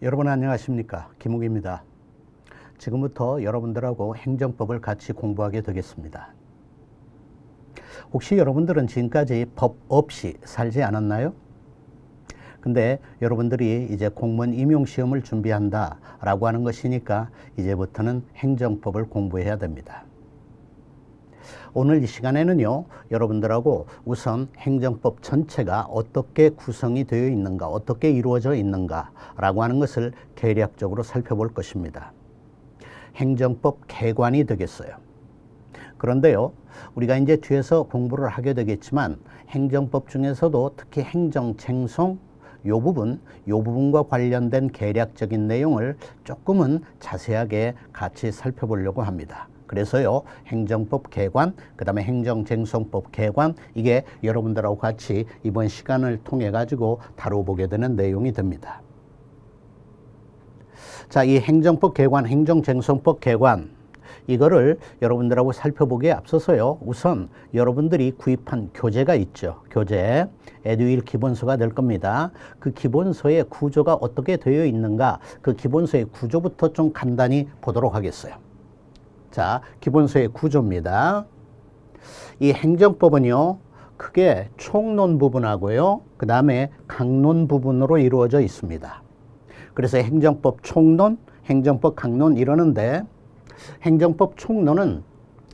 여러분 안녕하십니까? 김욱입니다. 지금부터 여러분들하고 행정법을 같이 공부하게 되겠습니다. 혹시 여러분들은 지금까지 법 없이 살지 않았나요? 근데 여러분들이 이제 공무원 임용시험을 준비한다 라고 하는 것이니까 이제부터는 행정법을 공부해야 됩니다. 오늘 이 시간에는요, 여러분들하고 우선 행정법 전체가 어떻게 구성이 되어 있는가, 어떻게 이루어져 있는가 라고 하는 것을 대략적으로 살펴볼 것입니다. 행정법 개관이 되겠어요. 그런데요, 우리가 이제 뒤에서 공부를 하게 되겠지만 행정법 중에서도 특히 행정쟁송 요 부분과 관련된 개략적인 내용을 조금은 자세하게 같이 살펴보려고 합니다. 그래서요, 행정법 개관, 그 다음에 행정쟁송법 개관, 이게 여러분들하고 같이 이번 시간을 통해 가지고 다뤄보게 되는 내용이 됩니다. 자, 이 행정법 개관, 행정쟁송법 개관, 이거를 여러분들하고 살펴보기에 앞서서요, 우선 여러분들이 구입한 교재가 있죠. 교재, 에듀윌 기본서가 될 겁니다. 그 기본서의 구조가 어떻게 되어 있는가, 그 기본서의 구조부터 좀 간단히 보도록 하겠어요. 자, 기본서의 구조입니다. 이 행정법은요, 크게 총론 부분하고요, 그 다음에 강론 부분으로 이루어져 있습니다. 그래서 행정법 총론, 행정법 강론 이러는데, 행정법 총론은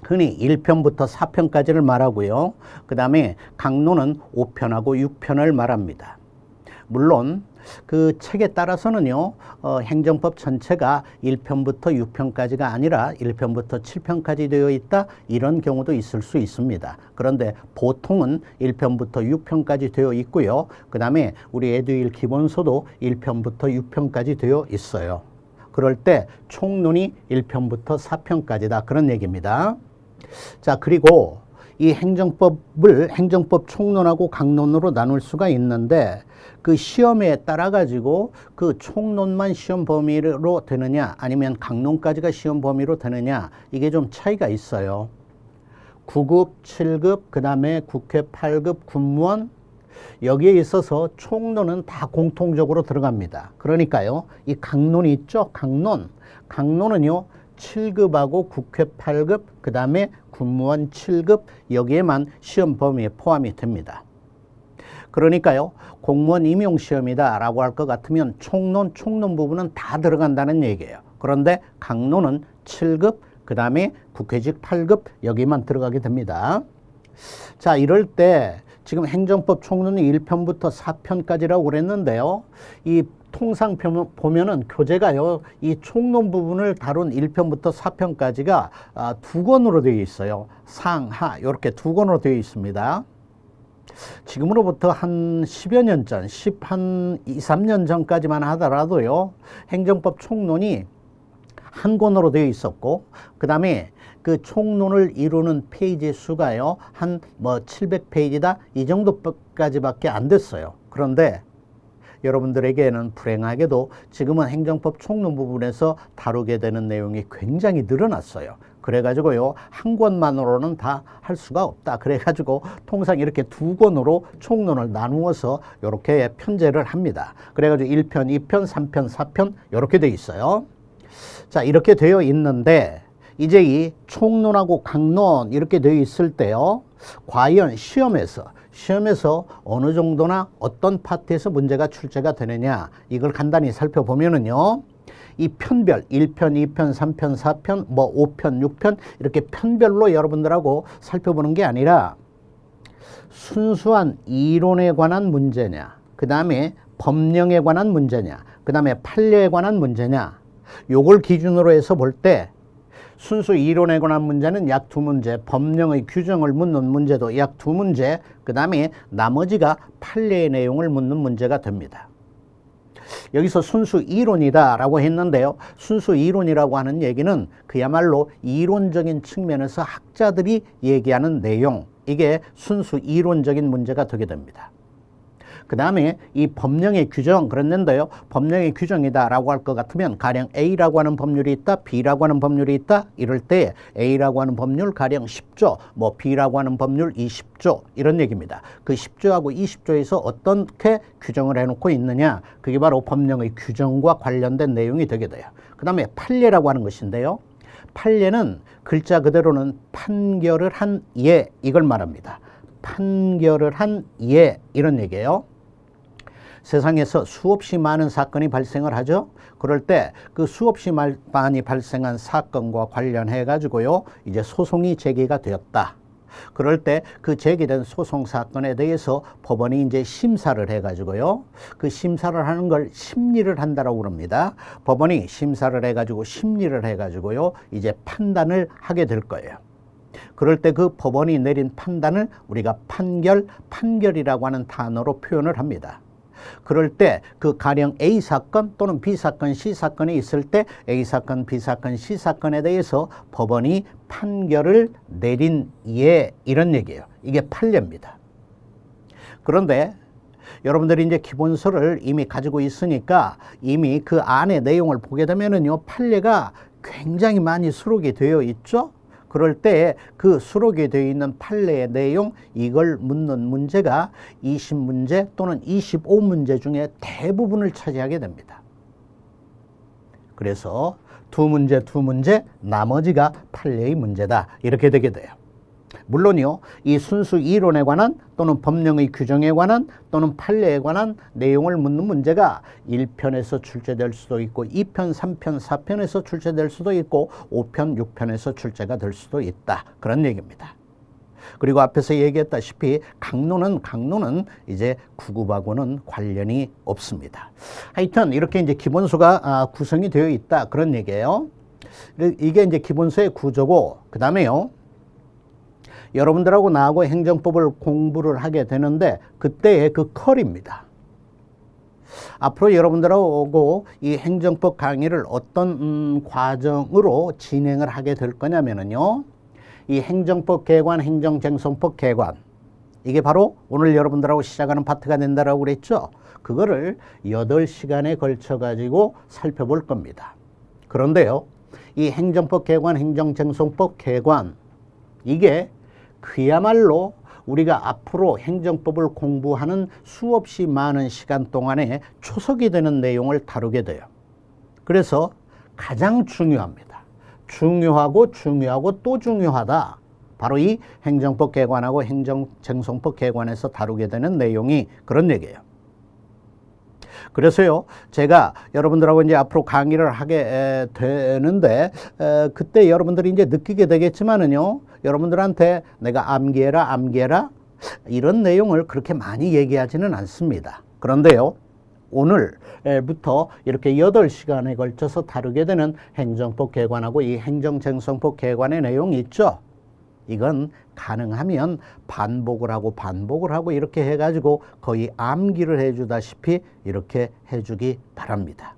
흔히 1편부터 4편까지를 말하고요, 그 다음에 강론은 5편하고 6편을 말합니다. 물론 그 책에 따라서는요, 행정법 전체가 1편부터 6편까지가 아니라 1편부터 7편까지 되어 있다, 이런 경우도 있을 수 있습니다. 그런데 보통은 1편부터 6편까지 되어 있고요, 그 다음에 우리 에듀윌 기본서도 1편부터 6편까지 되어 있어요. 그럴 때 총론이 1편부터 4편까지다, 그런 얘기입니다. 자, 그리고 이 행정법을 행정법 총론하고 강론으로 나눌 수가 있는데, 그 시험에 따라 가지고 그 총론만 시험 범위로 되느냐 아니면 강론까지가 시험 범위로 되느냐, 이게 좀 차이가 있어요. 9급, 7급, 그 다음에 국회 8급 군무원, 여기에 있어서 총론은 다 공통적으로 들어갑니다. 그러니까요, 이 강론이 있죠. 강론은요 7급하고 국회 8급, 그 다음에 군무원 7급, 여기에만 시험 범위에 포함이 됩니다. 그러니까요, 공무원 임용시험이다 라고 할 것 같으면 총론 부분은 다 들어간다는 얘기예요. 그런데 강론은 7급, 그 다음에 국회직 8급, 여기만 들어가게 됩니다. 자, 이럴 때 지금 행정법 총론이 1편부터 4편까지라고 그랬는데요, 이 통상 보면은 교재가요, 이 총론 부분을 다룬 1편부터 4편까지가 두 권으로 되어 있어요. 상하 이렇게 두 권으로 되어 있습니다. 지금으로부터 한 10여 년 전, 한 2, 3년 전까지만 하더라도요, 행정법 총론이 한 권으로 되어 있었고, 그 다음에 그 총론을 이루는 페이지 수가요, 한 700페이지다, 이 정도까지밖에 안 됐어요. 그런데 여러분들에게는 불행하게도 지금은 행정법 총론 부분에서 다루게 되는 내용이 굉장히 늘어났어요. 그래가지고요, 한 권만으로는 다 할 수가 없다. 그래가지고 통상 이렇게 두 권으로 총론을 나누어서 이렇게 편제를 합니다. 그래가지고 1편, 2편, 3편, 4편 이렇게 돼 있어요. 자, 이렇게 되어 있는데 이제 이 총론하고 강론 이렇게 되어 있을 때요, 과연 시험에서 어느 정도나 어떤 파트에서 문제가 출제가 되느냐, 이걸 간단히 살펴보면은요, 이 편별 1편, 2편, 3편, 4편, 5편, 6편 이렇게 편별로 여러분들하고 살펴보는 게 아니라 순수한 이론에 관한 문제냐, 그 다음에 법령에 관한 문제냐, 그 다음에 판례에 관한 문제냐, 요걸 기준으로 해서 볼 때 순수 이론에 관한 문제는 약 2문제, 법령의 규정을 묻는 문제도 약 2문제, 그 다음에 나머지가 판례의 내용을 묻는 문제가 됩니다. 여기서 순수 이론이다 라고 했는데요, 순수 이론이라고 하는 얘기는 그야말로 이론적인 측면에서 학자들이 얘기하는 내용, 이게 순수 이론적인 문제가 되게 됩니다. 그 다음에 이 법령의 규정 그랬는데요. 법령의 규정이다라고 할 것 같으면 가령 A라고 하는 법률이 있다, B라고 하는 법률이 있다. 이럴 때 A라고 하는 법률 가령 10조, 뭐 B라고 하는 법률 20조 이런 얘기입니다. 그 10조하고 20조에서 어떻게 규정을 해놓고 있느냐. 그게 바로 법령의 규정과 관련된 내용이 되게 돼요. 그 다음에 판례라고 하는 것인데요. 판례는 글자 그대로는 판결을 한 예 이걸 말합니다. 판결을 한 예 이런 얘기예요. 세상에서 수없이 많은 사건이 발생을 하죠. 그럴 때 그 수없이 많이 발생한 사건과 관련해 가지고요 이제 소송이 제기가 되었다. 그럴 때 그 제기된 소송 사건에 대해서 법원이 이제 심사를 해 가지고요 그 심사를 하는 걸 심리를 한다라고 그럽니다. 법원이 심사를 해 가지고 심리를 해 가지고요 이제 판단을 하게 될 거예요. 그럴 때 그 법원이 내린 판단을 우리가 판결이라고 하는 단어로 표현을 합니다. 그럴 때 그 가령 A 사건 또는 B 사건, C 사건이 있을 때 A 사건, B 사건, C 사건에 대해서 법원이 판결을 내린 예 이런 얘기예요. 이게 판례입니다. 그런데 여러분들이 이제 기본서를 이미 가지고 있으니까 이미 그 안의 내용을 보게 되면은요 판례가 굉장히 많이 수록이 되어 있죠. 그럴 때 그 수록이 되어 있는 판례의 내용 이걸 묻는 문제가 20문제 또는 25문제 중에 대부분을 차지하게 됩니다. 그래서 두 문제 나머지가 판례의 문제다 이렇게 되게 돼요. 물론요 이 순수 이론에 관한 또는 법령의 규정에 관한 또는 판례에 관한 내용을 묻는 문제가 1편에서 출제될 수도 있고 2편, 3편, 4편에서 출제될 수도 있고 5편, 6편에서 출제가 될 수도 있다 그런 얘기입니다. 그리고 앞에서 얘기했다시피 강론은 이제 구급하고는 관련이 없습니다. 하여튼 이렇게 이제 기본서가 구성이 되어 있다 그런 얘기예요. 이게 이제 기본서의 구조고 그 다음에요 여러분들하고 나하고 행정법을 공부를 하게 되는데 그때의 그 컬입니다. 앞으로 여러분들하고 이 행정법 강의를 어떤 과정으로 진행을 하게 될 거냐면요. 이 행정법 개관, 행정쟁송법 개관 이게 바로 오늘 여러분들하고 시작하는 파트가 된다라고 그랬죠. 그거를 8시간에 걸쳐 가지고 살펴볼 겁니다. 그런데요. 이 행정법 개관, 행정쟁송법 개관 이게 그야말로 우리가 앞으로 행정법을 공부하는 수없이 많은 시간 동안에 초석이 되는 내용을 다루게 돼요. 그래서 가장 중요합니다. 중요하고 또 중요하다. 바로 이 행정법 개관하고 행정쟁송법 개관에서 다루게 되는 내용이 그런 얘기예요. 그래서요, 제가 여러분들하고 이제 앞으로 강의를 하게 되는데, 그때 여러분들이 이제 느끼게 되겠지만은요, 여러분들한테 내가 암기해라, 이런 내용을 그렇게 많이 얘기하지는 않습니다. 그런데요, 오늘부터 이렇게 8시간에 걸쳐서 다루게 되는 행정법 개관하고 이 행정쟁송법 개관의 내용이 있죠. 이건 가능하면 반복을 하고 이렇게 해가지고 거의 암기를 해주다시피 이렇게 해주기 바랍니다.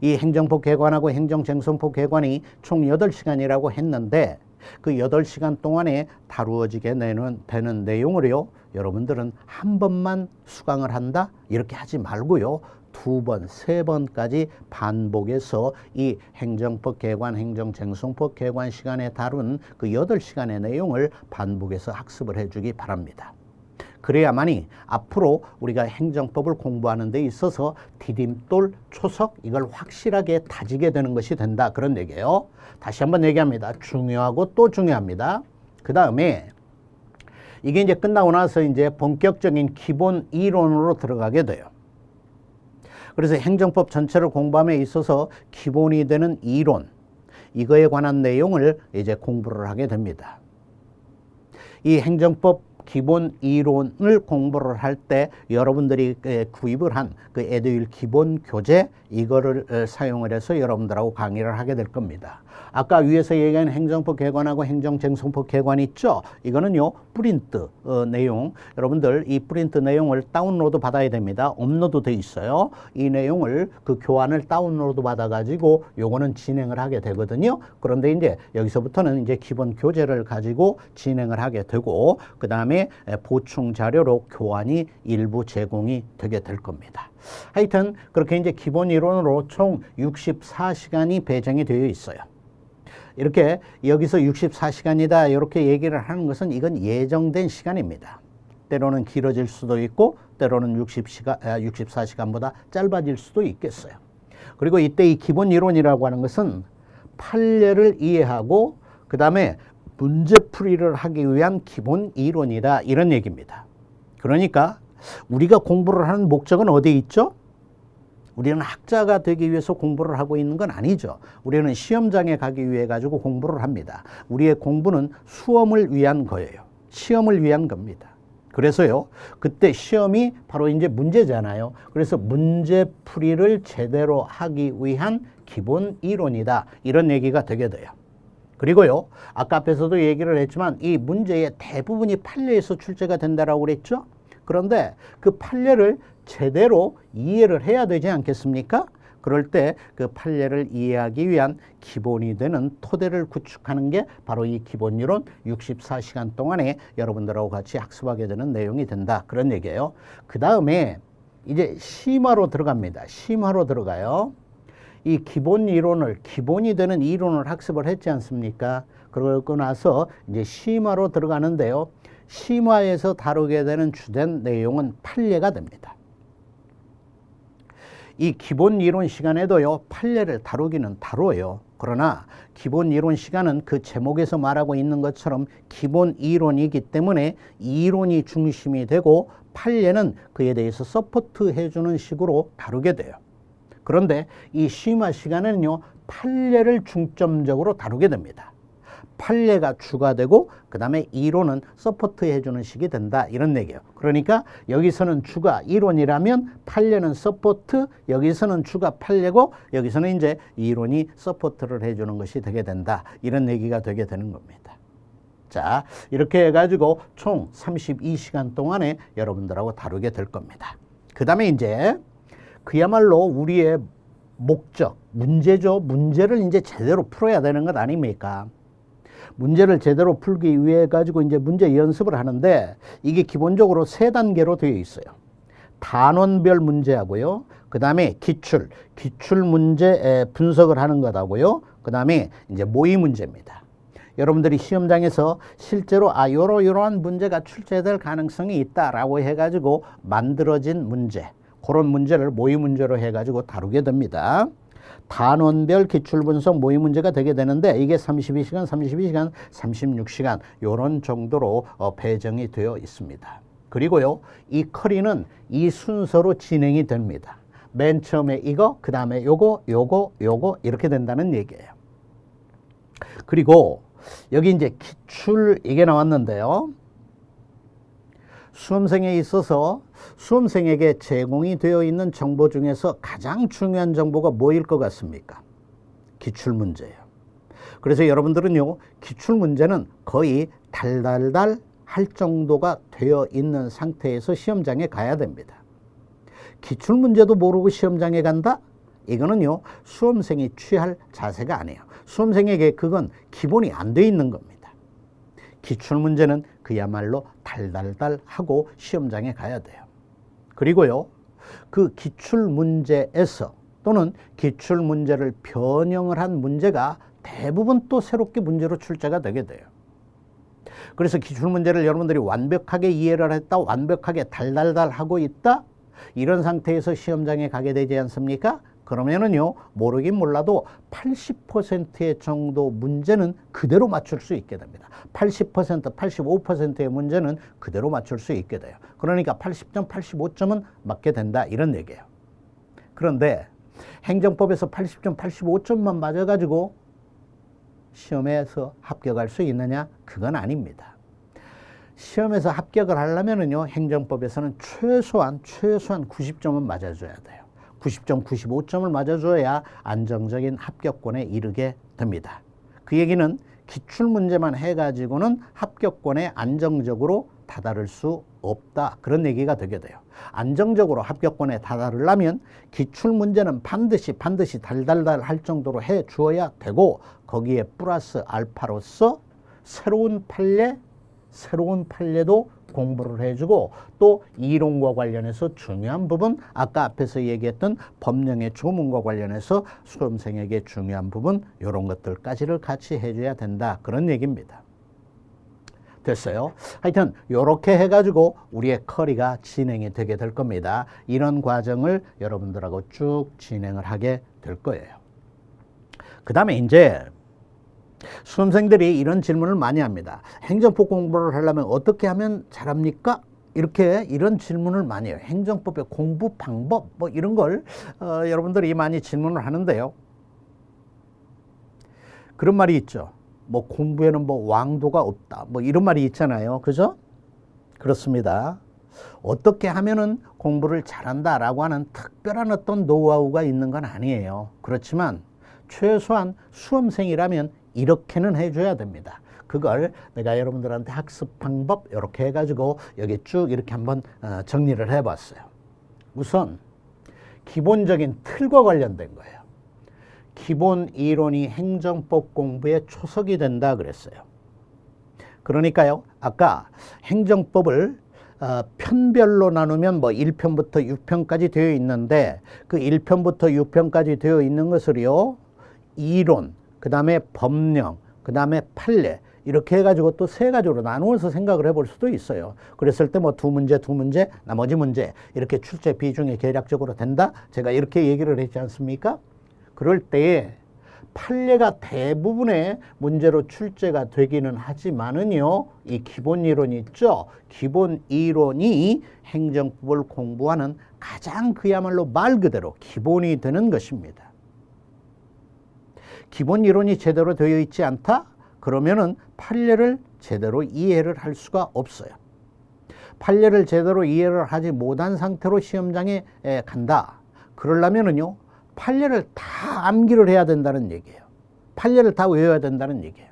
이 행정법 개관하고 행정쟁송법 개관이 총 8시간이라고 했는데 그 8시간 동안에 다루어지게 되는 내용을요. 여러분들은 한 번만 수강을 한다? 이렇게 하지 말고요. 2번, 3번까지 반복해서 이 행정법 개관, 행정쟁송법 개관 시간에 다룬 그 8시간의 내용을 반복해서 학습을 해주기 바랍니다. 그래야만이 앞으로 우리가 행정법을 공부하는 데 있어서 디딤돌, 초석 이걸 확실하게 다지게 되는 것이 된다. 그런 얘기예요. 다시 한번 얘기합니다. 중요하고 또 중요합니다. 그 다음에 이게 이제 끝나고 나서 이제 본격적인 기본 이론으로 들어가게 돼요. 그래서 행정법 전체를 공부함에 있어서 기본이 되는 이론, 이거에 관한 내용을 이제 공부를 하게 됩니다. 이 행정법 기본 이론을 공부를 할 때 여러분들이 구입을 한 그 에듀윌 기본 교재 이거를 사용을 해서 여러분들하고 강의를 하게 될 겁니다. 아까 위에서 얘기한 행정법 개관하고 행정쟁송법 개관 있죠? 이거는요 프린트 내용, 여러분들 이 프린트 내용을 다운로드 받아야 됩니다. 업로드 돼 있어요. 이 내용을 그 교환을 다운로드 받아 가지고 요거는 진행을 하게 되거든요. 그런데 이제 여기서부터는 이제 기본 교재를 가지고 진행을 하게 되고 그 다음에 다음에 보충 자료로 교환이 일부 제공이 되게 될 겁니다. 하여튼 그렇게 이제 기본 이론으로 총 64시간이 배정이 되어 있어요. 이렇게 여기서 64시간이다 이렇게 얘기를 하는 것은 이건 예정된 시간입니다. 때로는 길어질 수도 있고 때로는 64시간보다 짧아질 수도 있겠어요. 그리고 이때 이 기본 이론이라고 하는 것은 판례를 이해하고 그 다음에 문제풀이를 하기 위한 기본 이론이다 이런 얘기입니다. 그러니까 우리가 공부를 하는 목적은 어디에 있죠? 우리는 학자가 되기 위해서 공부를 하고 있는 건 아니죠. 우리는 시험장에 가기 위해 가지고 공부를 합니다. 우리의 공부는 수험을 위한 거예요. 시험을 위한 겁니다. 그래서요, 그때 시험이 바로 이제 문제잖아요. 그래서 문제풀이를 제대로 하기 위한 기본 이론이다. 이런 얘기가 되게 돼요. 그리고요, 아까 앞에서도 얘기를 했지만 이 문제의 대부분이 판례에서 출제가 된다라고 그랬죠. 그런데 그 판례를 제대로 이해를 해야 되지 않겠습니까? 그럴 때 그 판례를 이해하기 위한 기본이 되는 토대를 구축하는 게 바로 이 기본 이론 64시간 동안에 여러분들하고 같이 학습하게 되는 내용이 된다. 그런 얘기예요. 그 다음에 이제 심화로 들어갑니다. 심화로 들어가요. 이 기본 이론을, 기본이 되는 이론을 학습을 했지 않습니까? 그러고 나서 이제 심화로 들어가는데요. 심화에서 다루게 되는 주된 내용은 판례가 됩니다. 이 기본 이론 시간에도요, 판례를 다루기는 다뤄요. 그러나 기본 이론 시간은 그 제목에서 말하고 있는 것처럼 기본 이론이기 때문에 이론이 중심이 되고 판례는 그에 대해서 서포트 해주는 식으로 다루게 돼요. 그런데 이 심화 시간은요, 판례를 중점적으로 다루게 됩니다. 판례가 주가 되고 그 다음에 이론은 서포트 해주는 식이 된다 이런 얘기예요. 그러니까 여기서는 주가 이론이라면 판례는 서포트, 여기서는 주가 판례고 여기서는 이제 이론이 서포트를 해주는 것이 되게 된다 이런 얘기가 되게 되는 겁니다. 자, 이렇게 해가지고 총 32시간 동안에 여러분들하고 다루게 될 겁니다. 그 다음에 이제 그야말로 우리의 목적, 문제죠. 문제를 이제 제대로 풀어야 되는 것 아닙니까? 문제를 제대로 풀기 위해 가지고 이제 문제 연습을 하는데 이게 기본적으로 세 단계로 되어 있어요. 단원별 문제하고요. 그 다음에 기출 문제 분석을 하는 것하고요. 그 다음에 이제 모의 문제입니다. 여러분들이 시험장에서 실제로 이러한 문제가 출제될 가능성이 있다라고 해가지고 만들어진 문제, 그런 문제를 모의 문제로 해가지고 다루게 됩니다. 단원별 기출분석 모의 문제가 되게 되는데 이게 32시간, 36시간 이런 정도로 배정이 되어 있습니다. 그리고요, 이 커리는 이 순서로 진행이 됩니다. 맨 처음에 이거, 그 다음에 요거 이렇게 된다는 얘기예요. 그리고 여기 이제 기출 이게 나왔는데요. 수험생에 있어서 수험생에게 제공이 되어 있는 정보 중에서 가장 중요한 정보가 뭐일 것 같습니까? 기출문제예요. 그래서 여러분들은요, 기출문제는 거의 달달달 할 정도가 되어 있는 상태에서 시험장에 가야 됩니다. 기출문제도 모르고 시험장에 간다? 이거는요, 수험생이 취할 자세가 아니에요. 수험생에게 그건 기본이 안 돼 있는 겁니다. 기출문제는 그야말로 달달달하고 시험장에 가야 돼요. 그리고요, 그 기출문제에서 또는 기출문제를 변형을 한 문제가 대부분 또 새롭게 문제로 출제가 되게 돼요. 그래서 기출문제를 여러분들이 완벽하게 이해를 했다, 완벽하게 달달달하고 있다, 이런 상태에서 시험장에 가게 되지 않습니까? 그러면은요, 모르긴 몰라도 80%의 정도 문제는 그대로 맞출 수 있게 됩니다. 80%, 85%의 문제는 그대로 맞출 수 있게 돼요. 그러니까 80점, 85점은 맞게 된다 이런 얘기예요. 그런데 행정법에서 80점, 85점만 맞아가지고 시험에서 합격할 수 있느냐? 그건 아닙니다. 시험에서 합격을 하려면은요, 행정법에서는 최소한 90점은 맞아줘야 돼요. 90점, 95점을 맞아줘야 안정적인 합격권에 이르게 됩니다. 그 얘기는 기출문제만 해가지고는 합격권에 안정적으로 다다를 수 없다. 그런 얘기가 되게 돼요. 안정적으로 합격권에 다다르려면 기출문제는 반드시 달달달 할 정도로 해 주어야 되고 거기에 플러스 알파로서 새로운 판례도 공부를 해주고 또 이론과 관련해서 중요한 부분, 아까 앞에서 얘기했던 법령의 조문과 관련해서 수험생에게 중요한 부분 이런 것들까지를 같이 해줘야 된다, 그런 얘기입니다. 됐어요? 하여튼 이렇게 해가지고 우리의 커리가 진행이 되게 될 겁니다. 이런 과정을 여러분들하고 쭉 진행을 하게 될 거예요. 그 다음에 이제 수험생들이 이런 질문을 많이 합니다. 행정법 공부를 하려면 어떻게 하면 잘합니까? 이런 질문을 많이 해요. 행정법의 공부 방법 뭐 이런 걸 여러분들이 많이 질문을 하는데요. 그런 말이 있죠. 뭐 공부에는 뭐 왕도가 없다, 뭐 이런 말이 있잖아요. 그죠? 그렇습니다. 어떻게 하면은 공부를 잘한다라고 하는 특별한 어떤 노하우가 있는 건 아니에요. 그렇지만 최소한 수험생이라면 이렇게는 해줘야 됩니다. 그걸 내가 여러분들한테 학습 방법 이렇게 해가지고 여기 쭉 이렇게 한번 정리를 해봤어요. 우선 기본적인 틀과 관련된 거예요. 기본 이론이 행정법 공부의 초석이 된다 그랬어요. 그러니까요, 아까 행정법을 편별로 나누면 뭐 1편부터 6편까지 되어 있는데 그 1편부터 6편까지 되어 있는 것을요, 이론, 그 다음에 법령, 그 다음에 판례, 이렇게 해가지고 또 세 가지로 나누어서 생각을 해볼 수도 있어요. 그랬을 때 뭐 두 문제, 나머지 문제 이렇게 출제 비중이 계략적으로 된다, 제가 이렇게 얘기를 했지 않습니까? 그럴 때에 판례가 대부분의 문제로 출제가 되기는 하지만은요, 이 기본 이론이 있죠. 기본 이론이 행정법을 공부하는 가장 그야말로 말 그대로 기본이 되는 것입니다. 기본 이론이 제대로 되어 있지 않다? 그러면은 판례를 제대로 이해를 할 수가 없어요. 판례를 제대로 이해를 하지 못한 상태로 시험장에 간다. 그러려면은요, 판례를 다 암기를 해야 된다는 얘기예요. 판례를 다 외워야 된다는 얘기예요.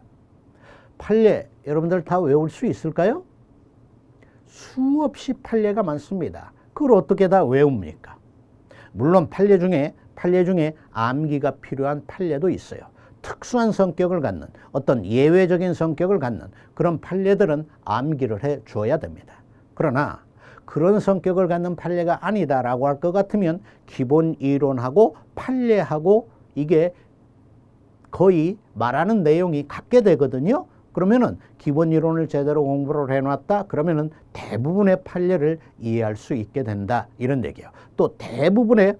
판례 여러분들 다 외울 수 있을까요? 수없이 판례가 많습니다. 그걸 어떻게 다 외웁니까? 물론 판례 중에 암기가 필요한 판례도 있어요. 특수한 성격을 갖는, 어떤 예외적인 성격을 갖는 그런 판례들은 암기를 해 주어야 됩니다. 그러나 그런 성격을 갖는 판례가 아니다라고 할 것 같으면 기본 이론하고 판례하고 이게 거의 말하는 내용이 같게 되거든요. 그러면은 기본 이론을 제대로 공부를 해놨다, 그러면은 대부분의 판례를 이해할 수 있게 된다, 이런 얘기예요. 또 대부분의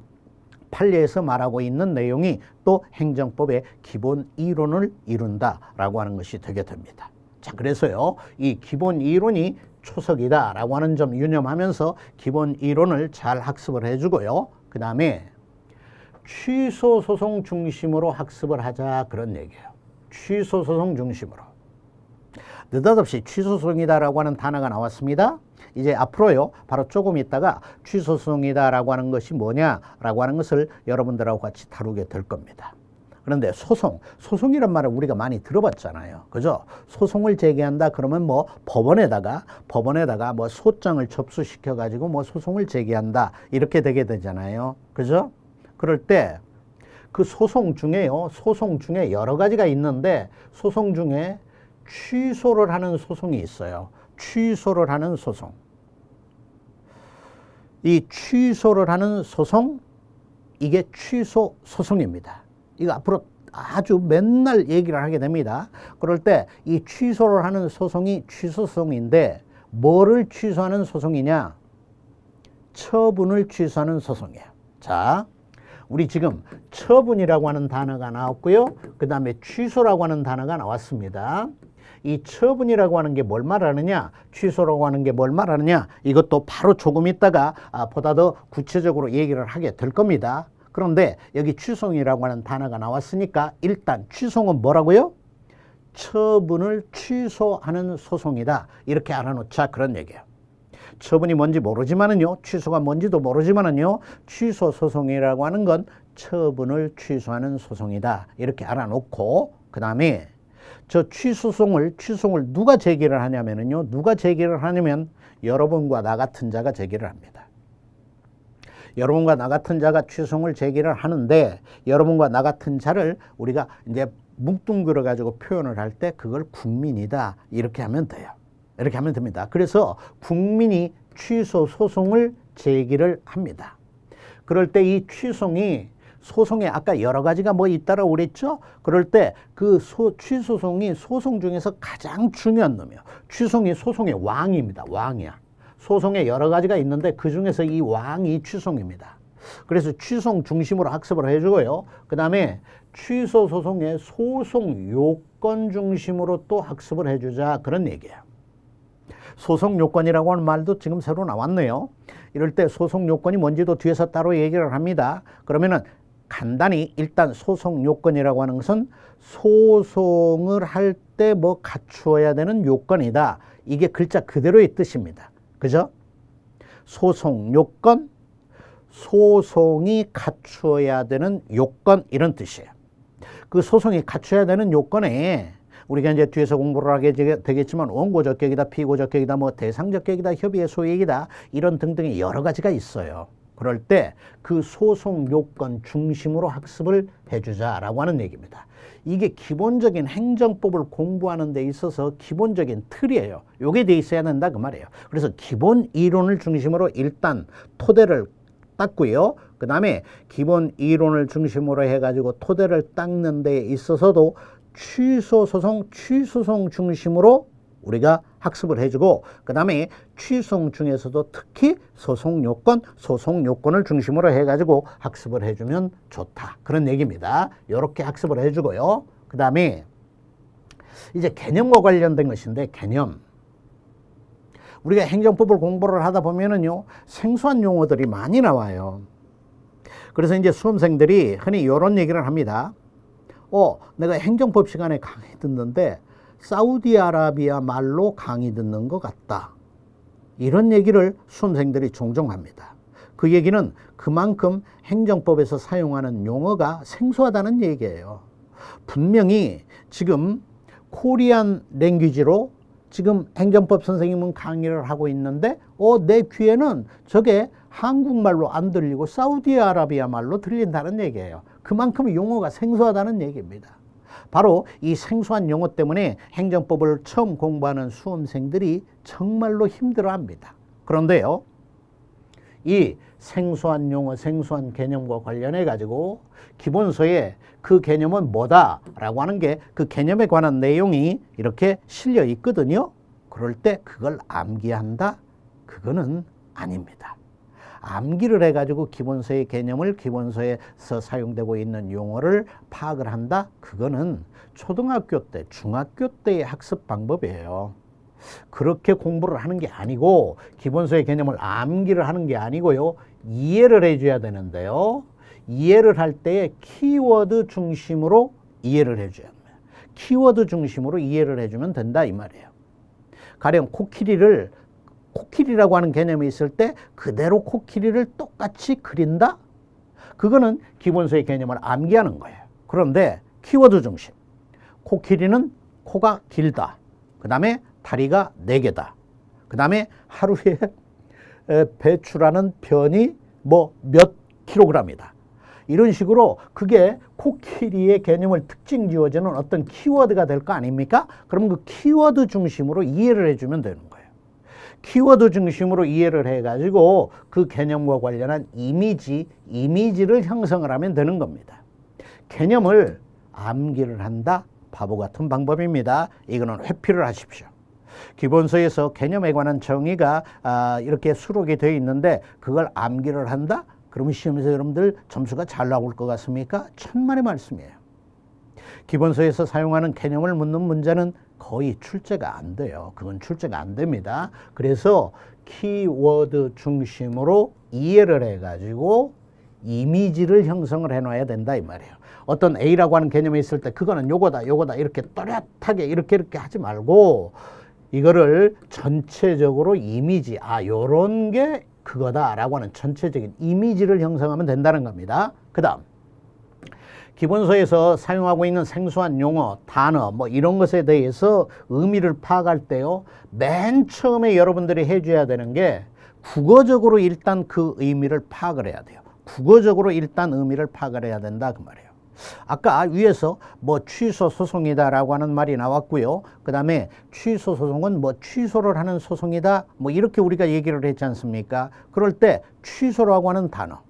판례에서 말하고 있는 내용이 또 행정법의 기본 이론을 이룬다라고 하는 것이 되게 됩니다. 자, 그래서요, 이 기본 이론이 초석이다라고 하는 점 유념하면서 기본 이론을 잘 학습을 해주고요. 그 다음에 취소 소송 중심으로 학습을 하자, 그런 얘기예요. 취소 소송 중심으로. 느닷없이 취소 소송이다라고 하는 단어가 나왔습니다. 이제 앞으로요, 바로 조금 있다가 취소 소송이다라고 하는 것이 뭐냐라고 하는 것을 여러분들하고 같이 다루게 될 겁니다. 그런데 소송이란 말을 우리가 많이 들어봤잖아요. 그죠? 소송을 제기한다 그러면 뭐 법원에다가 뭐 소장을 접수시켜 가지고 뭐 소송을 제기한다, 이렇게 되게 되잖아요. 그죠? 그럴 때 그 소송 중에 여러 가지가 있는데 소송 중에 취소를 하는 소송이 있어요. 취소를 하는 소송. 이 취소를 하는 소송, 이게 취소 소송입니다. 이거 앞으로 아주 맨날 얘기를 하게 됩니다. 그럴 때 이 취소를 하는 소송이 취소소송인데 뭐를 취소하는 소송이냐? 처분을 취소하는 소송이에요. 자, 우리 지금 처분이라고 하는 단어가 나왔고요. 그 다음에 취소라고 하는 단어가 나왔습니다. 이 처분이라고 하는 게 뭘 말하느냐, 취소라고 하는 게 뭘 말하느냐, 이것도 바로 조금 있다가 보다 더 구체적으로 얘기를 하게 될 겁니다. 그런데 여기 취소이라고 하는 단어가 나왔으니까 일단 취소는 뭐라고요? 처분을 취소하는 소송이다, 이렇게 알아놓자, 그런 얘기예요. 처분이 뭔지 모르지만은요, 취소가 뭔지도 모르지만은요, 취소 소송이라고 하는 건 처분을 취소하는 소송이다, 이렇게 알아놓고, 그 다음에 저 취소송을 누가 제기를 하냐면은요, 여러분과 나 같은 자가 제기를 합니다. 여러분과 나 같은 자가 취소송을 제기를 하는데, 여러분과 나 같은 자를 우리가 이제 뭉뚱그려 가지고 표현을 할 때 그걸 국민이다, 이렇게 하면 돼요. 이렇게 하면 됩니다. 그래서 국민이 취소 소송을 제기를 합니다. 그럴 때 이 소송에 아까 여러 가지가 뭐 있다라고 그랬죠? 그럴 때 그 취소송이 소송 중에서 가장 중요한 놈이에요. 취소송이 소송의 왕입니다. 왕이야. 소송에 여러 가지가 있는데 그 중에서 이 왕이 취소입니다. 그래서 취소 중심으로 학습을 해주고요. 그 다음에 취소 소송의 소송 요건 중심으로 또 학습을 해주자, 그런 얘기예요. 소송 요건이라고 하는 말도 지금 새로 나왔네요. 이럴 때 소송 요건이 뭔지도 뒤에서 따로 얘기를 합니다. 그러면은 간단히 일단 소송 요건이라고 하는 것은 소송을 할 때 뭐 갖추어야 되는 요건이다. 이게 글자 그대로의 뜻입니다. 그죠? 소송 요건, 소송이 갖추어야 되는 요건, 이런 뜻이에요. 그 소송이 갖춰야 되는 요건에 우리가 이제 뒤에서 공부를 하게 되겠지만 원고적격이다, 피고적격이다, 뭐 대상적격이다, 협의의 소액이다, 이런 등등의 여러 가지가 있어요. 그럴 때 그 소송 요건 중심으로 학습을 해주자라고 하는 얘기입니다. 이게 기본적인 행정법을 공부하는 데 있어서 기본적인 틀이에요. 요게 돼 있어야 된다 그 말이에요. 그래서 기본 이론을 중심으로 일단 토대를 닦고요. 그 다음에 기본 이론을 중심으로 해가지고 토대를 닦는 데 있어서도 취소소송 중심으로 우리가 학습을 해주고, 그 다음에 취소송 중에서도 특히 소송 요건을 중심으로 해가지고 학습을 해주면 좋다, 그런 얘기입니다. 이렇게 학습을 해주고요. 그 다음에 이제 개념과 관련된 것인데, 개념. 우리가 행정법을 공부를 하다 보면은요, 생소한 용어들이 많이 나와요. 그래서 이제 수험생들이 흔히 이런 얘기를 합니다. 내가 행정법 시간에 강의 듣는데 사우디아라비아 말로 강의 듣는 것 같다. 이런 얘기를 수험생들이 종종 합니다. 그 얘기는 그만큼 행정법에서 사용하는 용어가 생소하다는 얘기예요. 분명히 지금 코리안 랭귀지로 지금 행정법 선생님은 강의를 하고 있는데 내 귀에는 저게 한국말로 안 들리고 사우디아라비아 말로 들린다는 얘기예요. 그만큼 용어가 생소하다는 얘기입니다. 바로 이 생소한 용어 때문에 행정법을 처음 공부하는 수험생들이 정말로 힘들어합니다. 그런데요, 이 생소한 용어, 생소한 개념과 관련해 가지고 기본서에 그 개념은 뭐다라고 하는 게 그 개념에 관한 내용이 이렇게 실려 있거든요. 그럴 때 그걸 암기한다? 그거는 아닙니다. 암기를 해가지고 기본서의 개념을, 기본서에서 사용되고 있는 용어를 파악을 한다? 그거는 초등학교 때, 중학교 때의 학습 방법이에요. 그렇게 공부를 하는 게 아니고, 기본서의 개념을 암기를 하는 게 아니고요, 이해를 해줘야 되는데요. 이해를 할 때 키워드 중심으로 이해를 해줘야 합니다. 키워드 중심으로 이해를 해주면 된다 이 말이에요. 가령 코끼리라고 하는 개념이 있을 때 그대로 코끼리를 똑같이 그린다? 그거는 기본서의 개념을 암기하는 거예요. 그런데 키워드 중심. 코끼리는 코가 길다. 그 다음에 다리가 4개다. 그 다음에 하루에 배출하는 변이 뭐 몇 킬로그램이다. 이런 식으로 그게 코끼리의 개념을 특징 지어주는 어떤 키워드가 될 거 아닙니까? 그럼 그 키워드 중심으로 이해를 해주면 되는 거예요. 키워드 중심으로 이해를 해가지고 그 개념과 관련한 이미지를 형성을 하면 되는 겁니다. 개념을 암기를 한다? 바보 같은 방법입니다. 이거는 회피를 하십시오. 기본서에서 개념에 관한 정의가 이렇게 수록이 되어 있는데 그걸 암기를 한다? 그러면 시험에서 여러분들 점수가 잘 나올 것 같습니까? 천만의 말씀이에요. 기본서에서 사용하는 개념을 묻는 문제는 거의 출제가 안 돼요. 그건 출제가 안 됩니다. 그래서 키워드 중심으로 이해를 해가지고 이미지를 형성을 해놔야 된다 이 말이에요. 어떤 A라고 하는 개념이 있을 때 그거는 요거다 이렇게 또렷하게 이렇게 하지 말고 이거를 전체적으로 이미지, 요런 게 그거다라고 하는 전체적인 이미지를 형성하면 된다는 겁니다. 그 다음 기본서에서 사용하고 있는 생소한 용어, 단어 뭐 이런 것에 대해서 의미를 파악할 때요, 맨 처음에 여러분들이 해줘야 되는 게 일단 그 의미를 파악을 해야 돼요. 국어적으로 일단 의미를 파악을 해야 된다 그 말이에요. 아까 위에서 뭐 취소 소송이다라고 하는 말이 나왔고요. 그 다음에 취소 소송은 뭐 취소를 하는 소송이다. 뭐 이렇게 우리가 얘기를 했지 않습니까? 그럴 때 취소라고 하는 단어,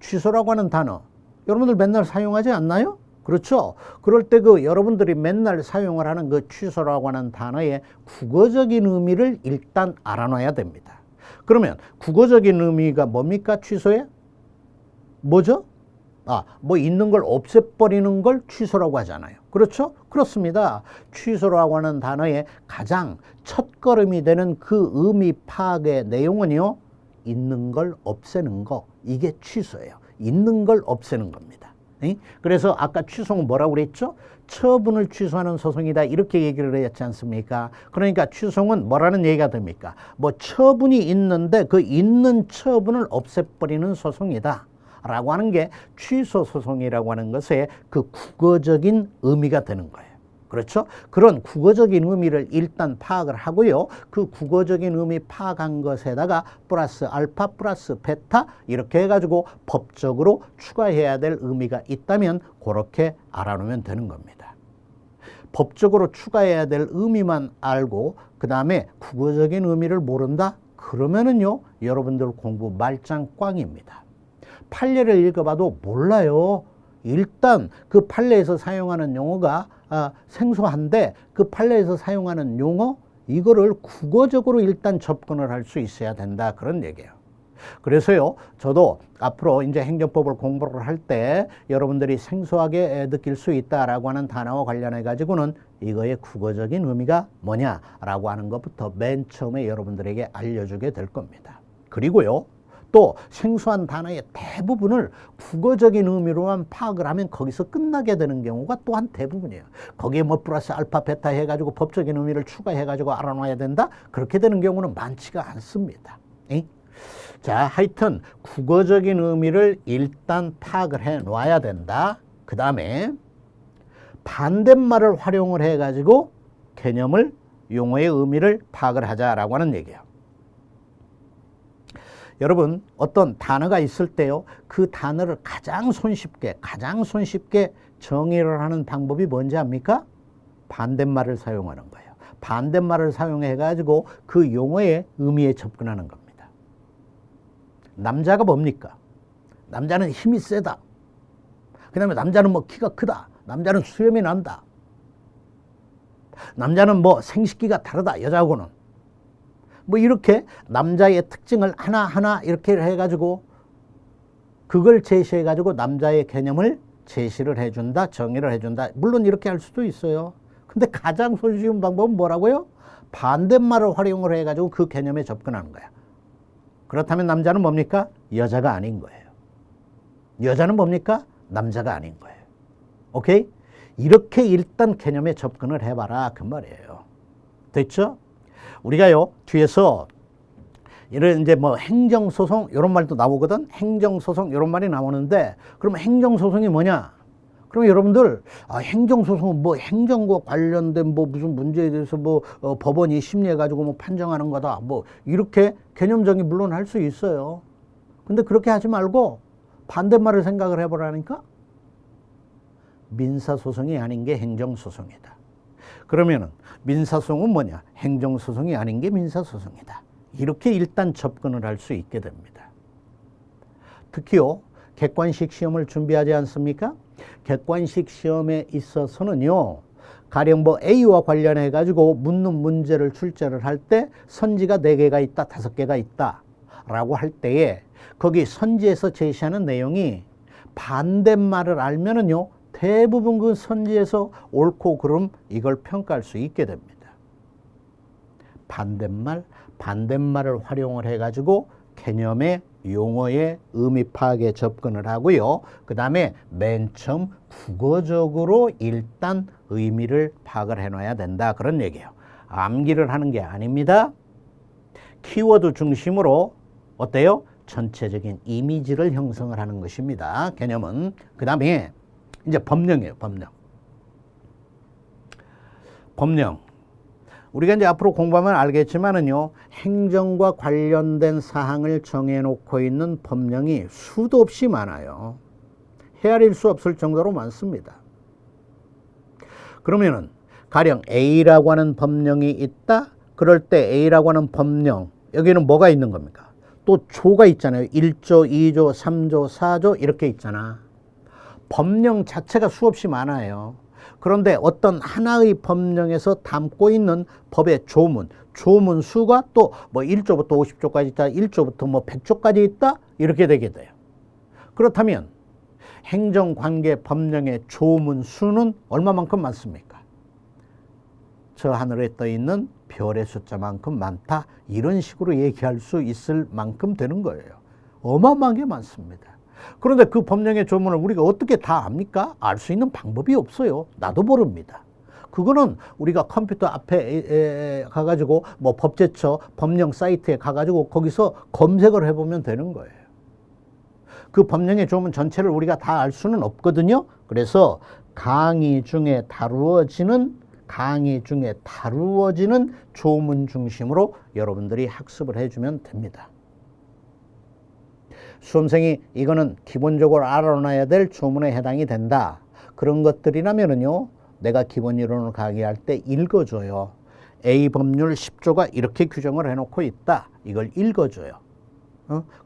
취소라고 하는 단어, 여러분들 맨날 사용하지 않나요? 그렇죠? 그럴 때 그 여러분들이 맨날 사용을 하는 그 취소라고 하는 단어의 국어적인 의미를 일단 알아놔야 됩니다. 그러면 국어적인 의미가 뭡니까? 취소에? 뭐죠? 뭐 있는 걸 없애버리는 걸 취소라고 하잖아요. 그렇죠? 그렇습니다. 취소라고 하는 단어의 가장 첫걸음이 되는 그 의미 파악의 내용은요, 있는 걸 없애는 거, 이게 취소예요. 있는 걸 없애는 겁니다. 그래서 아까 취소는 뭐라고 그랬죠? 처분을 취소하는 소송이다, 이렇게 얘기를 했지 않습니까? 그러니까 취소는 뭐라는 얘기가 됩니까? 뭐 처분이 있는데 그 있는 처분을 없애버리는 소송이다 라고 하는 게 취소 소송이라고 하는 것의 그 국어적인 의미가 되는 거예요. 그렇죠? 그런 국어적인 의미를 일단 파악을 하고요. 그 국어적인 의미 파악한 것에다가 플러스 알파 플러스 베타 이렇게 해가지고 법적으로 추가해야 될 의미가 있다면 그렇게 알아놓으면 되는 겁니다. 법적으로 추가해야 될 의미만 알고 그 다음에 국어적인 의미를 모른다? 그러면은요, 여러분들 공부 말짱 꽝입니다. 판례를 읽어봐도 몰라요. 일단 그 판례에서 사용하는 용어가 생소한데 그 판례에서 사용하는 용어 이거를 국어적으로 일단 접근을 할 수 있어야 된다, 그런 얘기예요. 그래서요, 저도 앞으로 이제 행정법을 공부를 할 때 여러분들이 생소하게 느낄 수 있다라고 하는 단어와 관련해 가지고는 이거의 국어적인 의미가 뭐냐라고 하는 것부터 맨 처음에 여러분들에게 알려주게 될 겁니다. 그리고요, 또 생소한 단어의 대부분을 국어적인 의미로만 파악을 하면 거기서 끝나게 되는 경우가 또한 대부분이에요. 거기에 뭐 플러스 알파 베타 해가지고 법적인 의미를 추가해가지고 알아놔야 된다? 그렇게 되는 경우는 많지가 않습니다. 자, 하여튼 국어적인 의미를 일단 파악을 해 놔야 된다. 그 다음에 반대말을 활용을 해가지고 개념을, 용어의 의미를 파악을 하자라고 하는 얘기예요. 여러분, 어떤 단어가 있을 때요, 그 단어를 가장 손쉽게 정의를 하는 방법이 뭔지 압니까? 반대말을 사용하는 거예요. 반대말을 사용해 가지고 그 용어의 의미에 접근하는 겁니다. 남자가 뭡니까? 남자는 힘이 세다. 그 다음에 남자는 뭐 키가 크다. 남자는 수염이 난다. 남자는 뭐 생식기가 다르다, 여자하고는. 뭐 이렇게 남자의 특징을 하나하나 이렇게 해가지고 그걸 제시해가지고 남자의 개념을 제시를 해준다, 정의를 해준다. 물론 이렇게 할 수도 있어요. 근데 가장 손쉬운 방법은 뭐라고요? 반대말을 활용을 해가지고 그 개념에 접근하는 거야. 그렇다면 남자는 뭡니까? 여자가 아닌 거예요. 여자는 뭡니까? 남자가 아닌 거예요. 오케이? 이렇게 일단 개념에 접근을 해봐라, 그 말이에요. 됐죠? 우리가요, 뒤에서 이런 이제 뭐 행정소송 이런 말도 나오거든. 행정소송 이런 말이 나오는데, 그러면 행정소송이 뭐냐? 그럼 여러분들, 행정소송은 뭐 행정과 관련된 뭐 무슨 문제에 대해서 뭐 법원이 심리해가지고 뭐 판정하는 거다, 뭐 이렇게 개념적인 물론 할 수 있어요. 근데 그렇게 하지 말고 반대말을 생각을 해보라니까. 민사소송이 아닌 게 행정소송이다. 그러면은 민사소송은 뭐냐? 행정소송이 아닌 게 민사소송이다. 이렇게 일단 접근을 할 수 있게 됩니다. 특히요, 객관식 시험을 준비하지 않습니까? 객관식 시험에 있어서는요, 가령 뭐 A와 관련해 가지고 묻는 문제를 출제를 할 때 선지가 4개가 있다, 5개가 있다 라고 할 때에 거기 선지에서 제시하는 내용이 반대말을 알면은요, 대부분 그 선지에서 옳고 그름 이걸 평가할 수 있게 됩니다. 반대말을 활용을 해가지고 개념의, 용어의 의미 파악에 접근을 하고요. 그 다음에 맨 처음 국어적으로 일단 의미를 파악을 해놔야 된다, 그런 얘기예요. 암기를 하는 게 아닙니다. 키워드 중심으로 어때요? 전체적인 이미지를 형성을 하는 것입니다. 개념은. 그 다음에 이제 법령이에요. 법령. 우리가 이제 앞으로 공부하면 알겠지만은요, 행정과 관련된 사항을 정해놓고 있는 법령이 수도 없이 많아요. 헤아릴 수 없을 정도로 많습니다. 그러면은 가령 A라고 하는 법령이 있다. 그럴 때 A라고 하는 법령, 여기는 뭐가 있는 겁니까? 또 조가 있잖아요. 1조, 2조, 3조, 4조 이렇게 있잖아. 법령 자체가 수없이 많아요. 그런데 어떤 하나의 법령에서 담고 있는 법의 조문, 조문 수가 또 뭐 1조부터 50조까지 있다, 1조부터 뭐 100조까지 있다, 이렇게 되게 돼요. 그렇다면 행정관계 법령의 조문 수는 얼마만큼 많습니까? 저 하늘에 떠 있는 별의 숫자만큼 많다, 이런 식으로 얘기할 수 있을 만큼 되는 거예요. 어마어마하게 많습니다. 그런데 그 법령의 조문을 우리가 어떻게 다 압니까? 알 수 있는 방법이 없어요. 나도 모릅니다. 그거는 우리가 컴퓨터 앞에 가가지고 뭐 법제처 법령 사이트에 가가지고 거기서 검색을 해보면 되는 거예요. 그 법령의 조문 전체를 우리가 다 알 수는 없거든요. 그래서 강의 중에 다루어지는 조문 중심으로 여러분들이 학습을 해주면 됩니다. 수험생이 이거는 기본적으로 알아놔야 될 조문에 해당이 된다, 그런 것들이라면은요, 내가 기본 이론을 강의할 때 읽어줘요. A 법률 10조가 이렇게 규정을 해놓고 있다, 이걸 읽어줘요.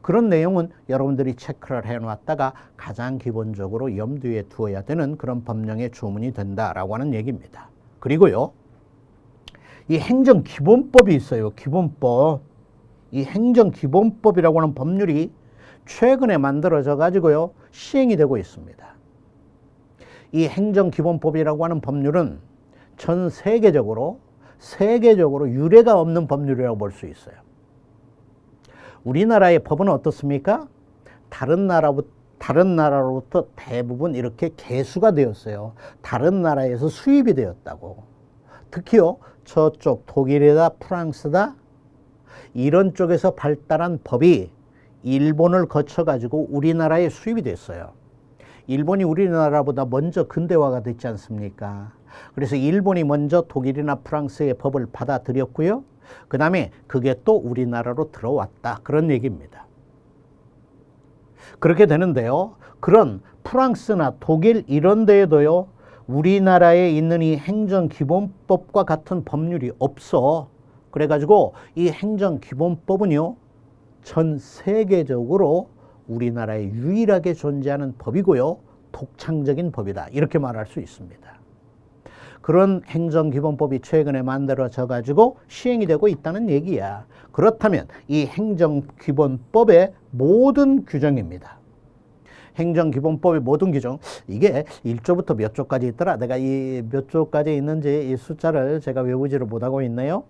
그런 내용은 여러분들이 체크를 해놨다가 가장 기본적으로 염두에 두어야 되는 그런 법령의 조문이 된다라고 하는 얘기입니다. 그리고요, 이 행정기본법이 있어요. 기본법. 이 행정기본법이라고 하는 법률이 최근에 만들어져 가지고요, 시행이 되고 있습니다. 이 행정기본법이라고 하는 법률은 전 세계적으로 유례가 없는 법률이라고 볼 수 있어요. 우리나라의 법은 어떻습니까? 다른 나라로부터 대부분 이렇게 개수가 되었어요. 다른 나라에서 수입이 되었다고. 특히요, 저쪽 독일이다, 프랑스다, 이런 쪽에서 발달한 법이 일본을 거쳐가지고 우리나라에 수입이 됐어요. 일본이 우리나라보다 먼저 근대화가 됐지 않습니까? 그래서 일본이 먼저 독일이나 프랑스의 법을 받아들였고요. 그 다음에 그게 또 우리나라로 들어왔다, 그런 얘기입니다. 그렇게 되는데요, 그런 프랑스나 독일 이런 데에도요, 우리나라에 있는 이 행정기본법과 같은 법률이 없어. 그래가지고 이 행정기본법은요, 전 세계적으로 우리나라에 유일하게 존재하는 법이고요, 독창적인 법이다, 이렇게 말할 수 있습니다. 그런 행정기본법이 최근에 만들어져 가지고 시행이 되고 있다는 얘기야. 그렇다면 이 행정기본법의 모든 규정입니다. 행정기본법의 모든 규정, 이게 1조부터 몇 조까지 있더라. 내가 이 몇 조까지 있는지 이 숫자를 제가 외우지를 못하고 있네요.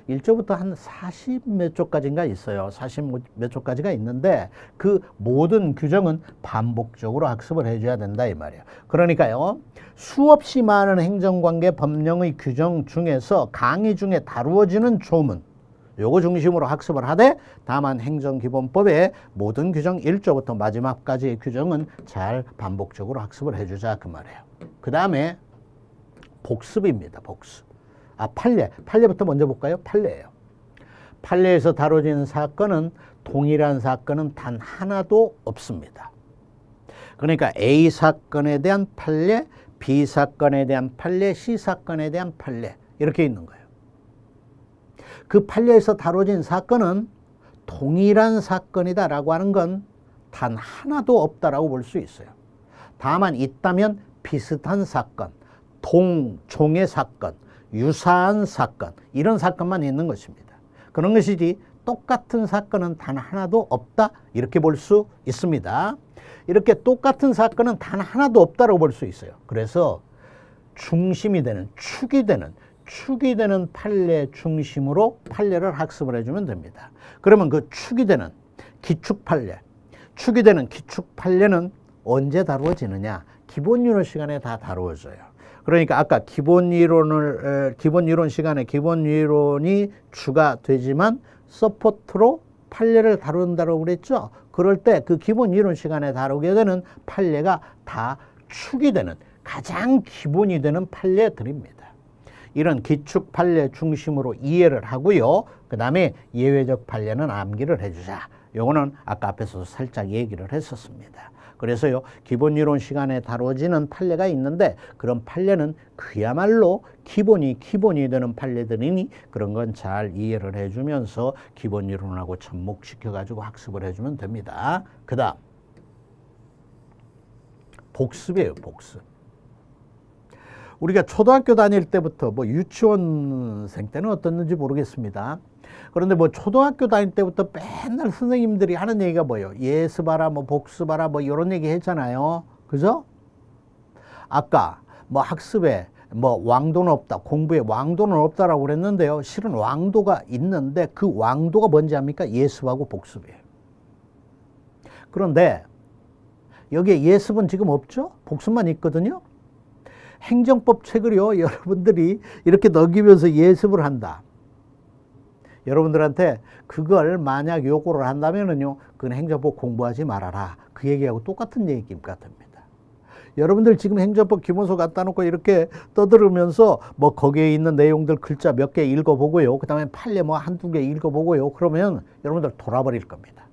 1조부터 한 40 몇 조까지인가 있어요. 40 몇 조까지가 있는데 그 모든 규정은 반복적으로 학습을 해줘야 된다, 이 말이에요. 그러니까요, 수없이 많은 행정관계 법령의 규정 중에서 강의 중에 다루어지는 조문, 요거 중심으로 학습을 하되, 다만 행정기본법의 모든 규정 1조부터 마지막까지의 규정은 잘 반복적으로 학습을 해주자, 그 말이에요. 그 다음에 복습입니다. 복습. 판례부터 먼저 볼까요? 판례예요. 판례에서 다뤄지는 사건은 동일한 사건은 단 하나도 없습니다. 그러니까 A 사건에 대한 판례, B 사건에 대한 판례, C 사건에 대한 판례, 이렇게 있는 거예요. 그 판례에서 다뤄진 사건은 동일한 사건이다라고 하는 건 단 하나도 없다라고 볼 수 있어요. 다만 있다면 비슷한 사건, 동종의 사건, 유사한 사건, 이런 사건만 있는 것입니다. 그런 것이지 똑같은 사건은 단 하나도 없다, 이렇게 볼 수 있습니다. 이렇게 똑같은 사건은 단 하나도 없다라고 볼 수 있어요. 그래서 중심이 되는, 축이 되는 판례 중심으로 판례를 학습을 해주면 됩니다. 그러면 그 축이 되는 기축판례는 언제 다루어지느냐? 기본이론 시간에 다 다루어져요. 그러니까 아까 기본이론 시간에 기본이론이 주가 되지만 서포트로 판례를 다룬다고 그랬죠. 그럴 때 그 기본이론 시간에 다루게 되는 판례가 다 축이 되는, 가장 기본이 되는 판례들입니다. 이런 기축 판례 중심으로 이해를 하고요. 그 다음에 예외적 판례는 암기를 해주자. 요거는 아까 앞에서도 살짝 얘기를 했었습니다. 그래서요, 기본이론 시간에 다뤄지는 판례가 있는데 그런 판례는 그야말로 기본이 되는 판례들이니 그런 건 잘 이해를 해주면서 기본이론하고 접목시켜가지고 학습을 해주면 됩니다. 그 다음 복습이에요. 복습. 우리가 초등학교 다닐 때부터 뭐 유치원생 때는 어떻는지 모르겠습니다. 그런데 뭐 초등학교 다닐 때부터 맨날 선생님들이 하는 얘기가 뭐예요? 예습하라, 뭐 복습하라, 뭐 이런 얘기 했잖아요. 그죠? 아까 뭐 학습에 뭐 왕도는 없다, 공부에 왕도는 없다라고 그랬는데요. 실은 왕도가 있는데 그 왕도가 뭔지 압니까? 예습하고 복습이에요. 그런데 여기에 예습은 지금 없죠? 복습만 있거든요. 행정법 책을요, 여러분들이 이렇게 넘기면서 예습을 한다. 여러분들한테 그걸 만약 요구를 한다면은요, 그건 행정법 공부하지 말아라. 그 얘기하고 똑같은 얘기 같습니다. 여러분들 지금 행정법 기본서 갖다 놓고 이렇게 떠들으면서 뭐 거기에 있는 내용들 글자 몇 개 읽어보고요. 그 다음에 판례 뭐 한두 개 읽어보고요. 그러면 여러분들 돌아버릴 겁니다.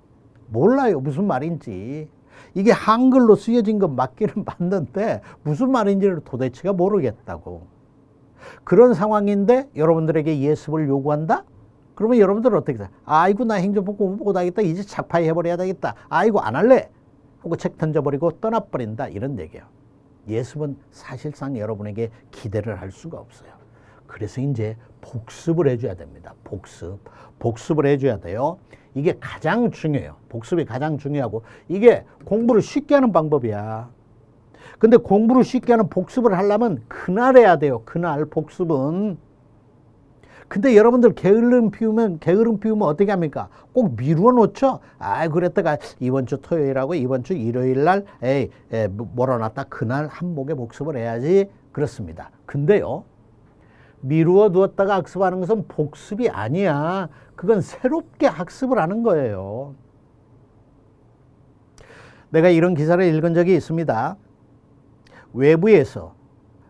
몰라요. 무슨 말인지. 이게 한글로 쓰여진 건 맞기는 맞는데 무슨 말인지를 도대체가 모르겠다고. 그런 상황인데 여러분들에게 예습을 요구한다? 그러면 여러분들은 어떻게 돼? 아이고 나 행정법 공부 못하겠다. 이제 착파해 해버려야 되겠다. 아이고 안 할래. 하고 책 던져버리고 떠나버린다. 이런 얘기예요. 예습은 사실상 여러분에게 기대를 할 수가 없어요. 그래서 이제 복습을 해줘야 됩니다. 복습을 해줘야 돼요. 이게 가장 중요해요. 복습이 가장 중요하고 이게 공부를 쉽게 하는 방법이야. 근데 공부를 쉽게 하는 복습을 하려면 그날 해야 돼요. 그날 복습은. 근데 여러분들 게으름 피우면 어떻게 합니까? 꼭 미루어 놓죠? 아, 그랬다가 이번 주 토요일하고 이번 주 일요일 날 몰아놨다 그날 한목에 복습을 해야지. 그렇습니다. 근데요, 미루어 두었다가 학습하는 것은 복습이 아니야. 그건 새롭게 학습을 하는 거예요. 내가 이런 기사를 읽은 적이 있습니다. 외부에서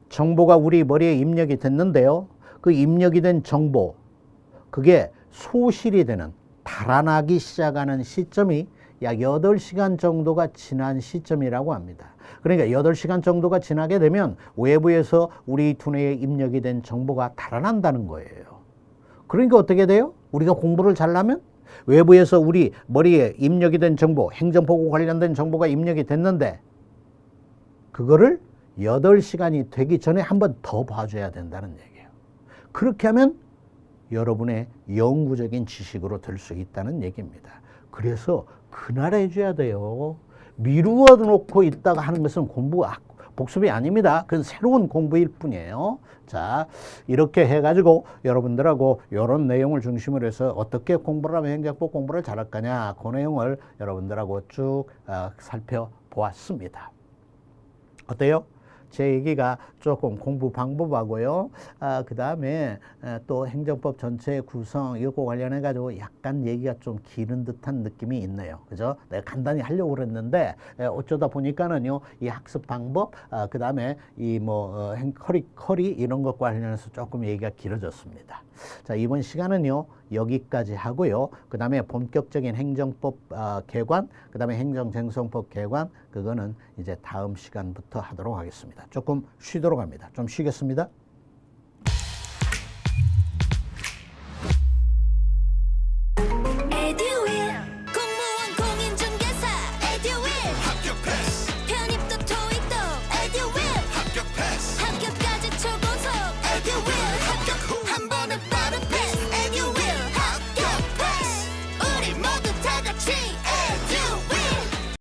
정보가 우리 머리에 입력이 됐는데요. 그 입력이 된 정보, 그게 소실이 되는, 달아나기 시작하는 시점이 약 8시간 정도가 지난 시점이라고 합니다. 그러니까 8시간 정도가 지나게 되면 외부에서 우리 두뇌에 입력이 된 정보가 달아난다는 거예요. 그러니까 어떻게 돼요? 우리가 공부를 잘하면 외부에서 우리 머리에 입력이 된 정보, 행정보고 관련된 정보가 입력이 됐는데 그거를 8시간이 되기 전에 한 번 더 봐줘야 된다는 얘기예요. 그렇게 하면 여러분의 영구적인 지식으로 될 수 있다는 얘기입니다. 그래서 그날 해줘야 돼요. 미루어 놓고 있다가 하는 것은 복습이 아닙니다. 그건 새로운 공부일 뿐이에요. 자, 이렇게 해가지고 여러분들하고 이런 내용을 중심으로 해서 어떻게 공부를 하면 행정법 공부를 잘할 거냐, 그 내용을 여러분들하고 쭉 살펴보았습니다. 어때요? 제 얘기가 조금 공부 방법하고요. 그 다음에 또 행정법 전체의 구성 이거 관련해 가지고 약간 얘기가 좀 기는 듯한 느낌이 있네요. 그죠? 내가 간단히 하려고 그랬는데 어쩌다 보니까는요, 이 학습 방법, 그 다음에 이 뭐 커리 이런 것과 관련해서 조금 얘기가 길어졌습니다. 자, 이번 시간은요 여기까지 하고요. 그 다음에 본격적인 행정법 개관, 그 다음에 행정쟁송법 개관, 그거는 이제 다음 시간부터 하도록 하겠습니다. 조금 쉬도록 합니다. 좀 쉬겠습니다.